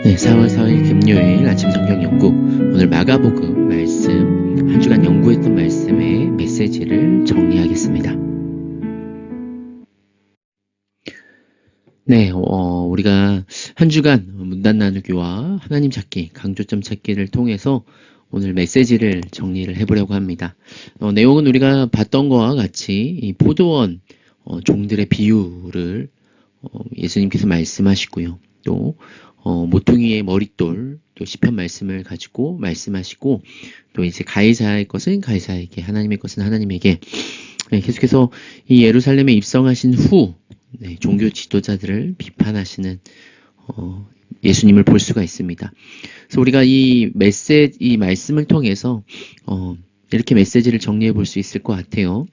네, 4월 4일 금요일 아침 성경 연구. 오늘 마가복음 말씀, 한 주간 연구했던 말씀의 메시지를 정리하겠습니다. 네, 우리가 한 주간 문단 나누기와 하나님 찾기, 강조점 찾기를 통해서 오늘 메시지를 정리를 해보려고 합니다. 내용은 우리가 봤던 것과 같이 이 포도원 종들의 비유를 예수님께서 말씀하시고요. 또 모퉁이의 머릿돌, 또 시편 말씀을 가지고 말씀하시고, 또 이제 가이사의 것은 가이사에게, 하나님의 것은 하나님에게, 계속해서 이 예루살렘에 입성하신 후 종교 지도자들을 비판하시는 예수님을 볼 수가 있습니다. 그래서 우리가 이 말씀을 통해서 이렇게 메시지를 정리해 볼 수 있을 것 같아요.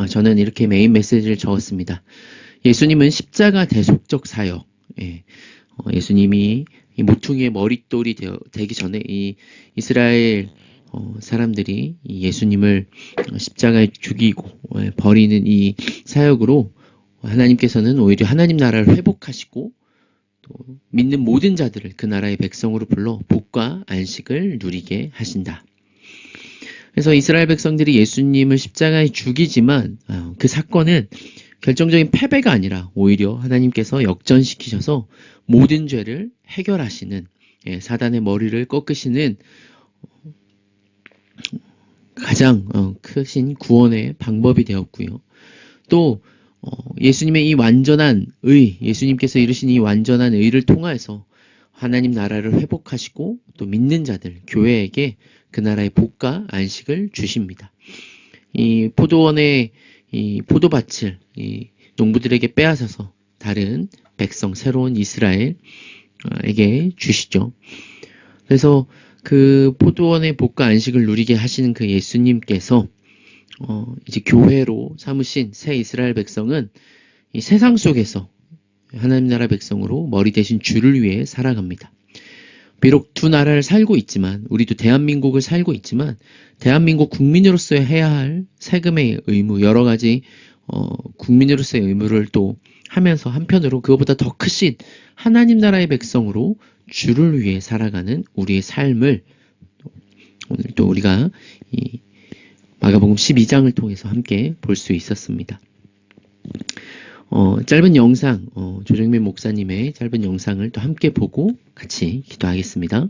저는 이렇게 메인 메시지를 적었습니다. 예수님은 십자가 대속적 사역. 예수님이 이 모퉁이의 머릿돌이 되기 전에 이 이스라엘 사람들이 이 예수님을 십자가에 죽이고 버리는 이 사역으로 하나님께서는 오히려 하나님 나라를 회복하시고 또 믿는 모든 자들을 그 나라의 백성으로 불러 복과 안식을 누리게 하신다. 그래서 이스라엘 백성들이 예수님을 십자가에 죽이지만 그 사건은 결정적인 패배가 아니라 오히려 하나님께서 역전시키셔서 모든 죄를 해결하시는, 사단의 머리를 꺾으시는 가장 크신 구원의 방법이 되었고요. 또 예수님의 이 완전한 의, 예수님께서 이루신 이 완전한 의를 통해서 하나님 나라를 회복하시고 또 믿는 자들, 교회에게 그 나라의 복과 안식을 주십니다. 이 포도원의 이 포도밭을 이 농부들에게 빼앗아서 다른 백성, 새로운 이스라엘에게 주시죠. 그래서 그 포도원의 복과 안식을 누리게 하시는 그 예수님께서 이제 교회로 삼으신 새 이스라엘 백성은 이 세상 속에서 하나님 나라 백성으로 머리 대신 주를 위해 살아갑니다. 비록 두 나라를 살고 있지만, 우리도 대한민국을 살고 있지만, 대한민국 국민으로서 해야 할 세금의 의무, 여러 가지 국민으로서의 의무를 또 하면서 한편으로 그것보다 더 크신 하나님 나라의 백성으로 주를 위해 살아가는 우리의 삶을 오늘 또 우리가 이 마가복음 12장을 통해서 함께 볼 수 있었습니다. 짧은 영상, 조정민 목사님의 짧은 영상을 또 함께 보고 같이 기도하겠습니다.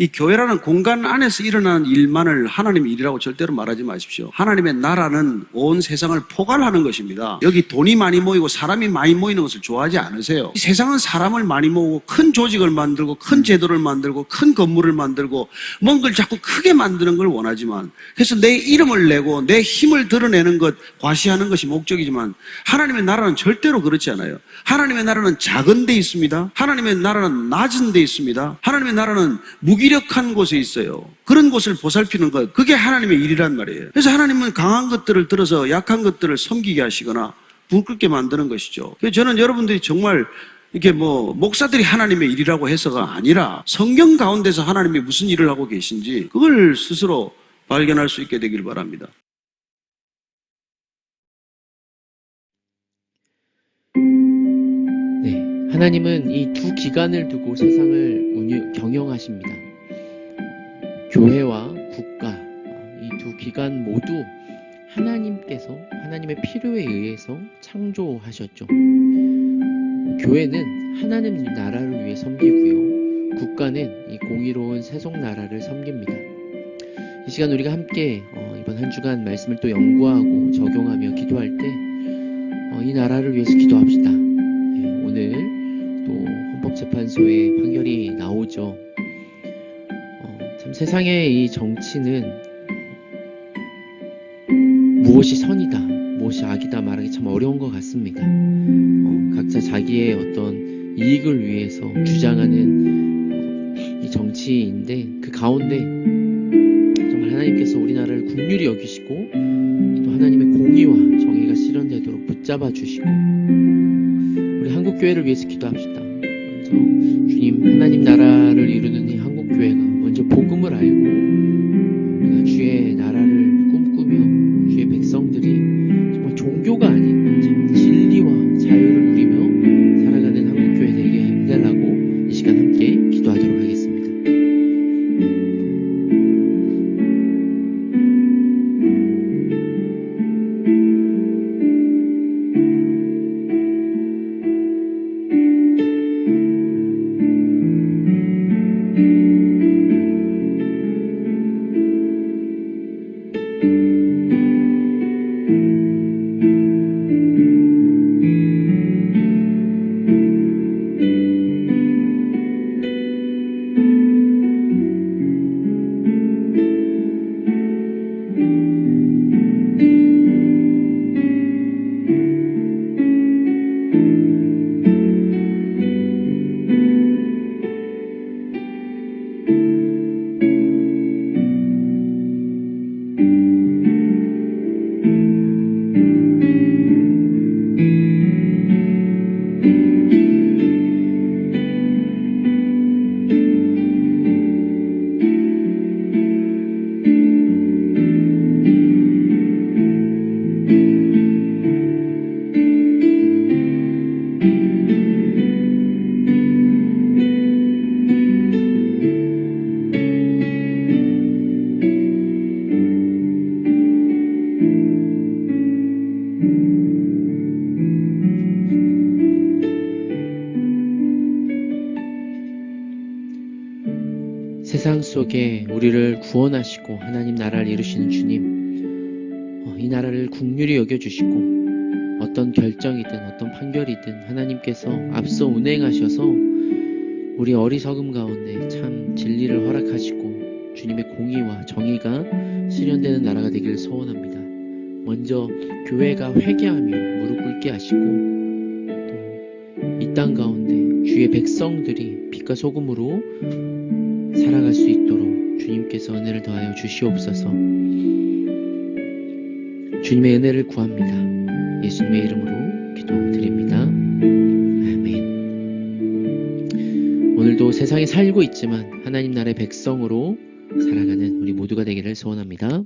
이 교회라는 공간 안에서 일어나는 일만을 하나님의 일이라고 절대로 말하지 마십시오. 하나님의 나라는 온 세상을 포괄하는 것입니다. 여기 돈이 많이 모이고 사람이 많이 모이는 것을 좋아하지 않으세요. 이 세상은 사람을 많이 모으고 큰 조직을 만들고 큰 제도를 만들고 큰 건물을 만들고 뭔가를 자꾸 크게 만드는 걸 원하지만, 그래서 내 이름을 내고 내 힘을 드러내는 것, 과시하는 것이 목적이지만, 하나님의 나라는 절대로 그렇지 않아요. 하나님의 나라는 작은 데 있습니다. 하나님의 나라는 낮은 데 있습니다. 하나님의 나라는 무기력한 곳에 있어요. 그런 곳을 보살피는 것, 그게 하나님의 일이란 말이에요. 그래서 하나님은 강한 것들을 들어서 약한 것들을 섬기게 하시거나 불 끓게 만드는 것이죠. 그래서 저는 여러분들이 정말 이게 목사들이 하나님의 일이라고 해서가 아니라 성경 가운데서 하나님이 무슨 일을 하고 계신지 그걸 스스로 발견할 수 있게 되길 바랍니다. 하나님은 이 두 기관을 두고 세상을 경영하십니다. 교회와 국가, 이 두 기관 모두 하나님께서 하나님의 필요에 의해서 창조하셨죠. 교회는 하나님 나라를 위해 섬기고요. 국가는 이 공의로운 세속 나라를 섬깁니다. 이 시간 우리가 함께 이번 한 주간 말씀을 또 연구하고 적용하며 기도할 때 이 나라를 위해서 기도합시다. 오늘 또 헌법재판소의 판결이 나오죠. 참 세상의 이 정치는 무엇이 선이다, 무엇이 악이다 말하기 참 어려운 것 같습니다. 각자 자기의 어떤 이익을 위해서 주장하는 이 정치인데, 그 가운데 정말 하나님께서 우리나라를 긍휼히 여기시고 또 하나님의 공의와 정의가 실현되도록 붙잡아 주시고, 우리 한국교회를 위해서 기도합시다. 먼저 주님, 하나님 나라를 이루는 이 한국교회가 먼저 복음을 알고 우리가 주의 나라를 꿈꾸며 주의 백성들이 정말 종교가 아닌 참 진리와 자유를 누리며 살아가는 세상 속에 우리를 구원하시고 하나님 나라를 이루시는 주님, 이 나라를 긍휼히 여겨주시고 어떤 결정이든 어떤 판결이든 하나님께서 앞서 운행하셔서 우리 어리석음 가운데 참 진리를 허락하시고 주님의 공의와 정의가 실현되는 나라가 되기를 소원합니다. 먼저 교회가 회개하며 무릎 꿇게 하시고 또 이 땅 가운데 주의 백성들이 빛과 소금으로 살아갈 수 있도록 주님께서 은혜를 더하여 주시옵소서. 주님의 은혜를 구합니다. 예수님의 이름으로 기도드립니다. 아멘. 오늘도 세상에 살고 있지만 하나님 나라의 백성으로 살아가는 우리 모두가 되기를 소원합니다.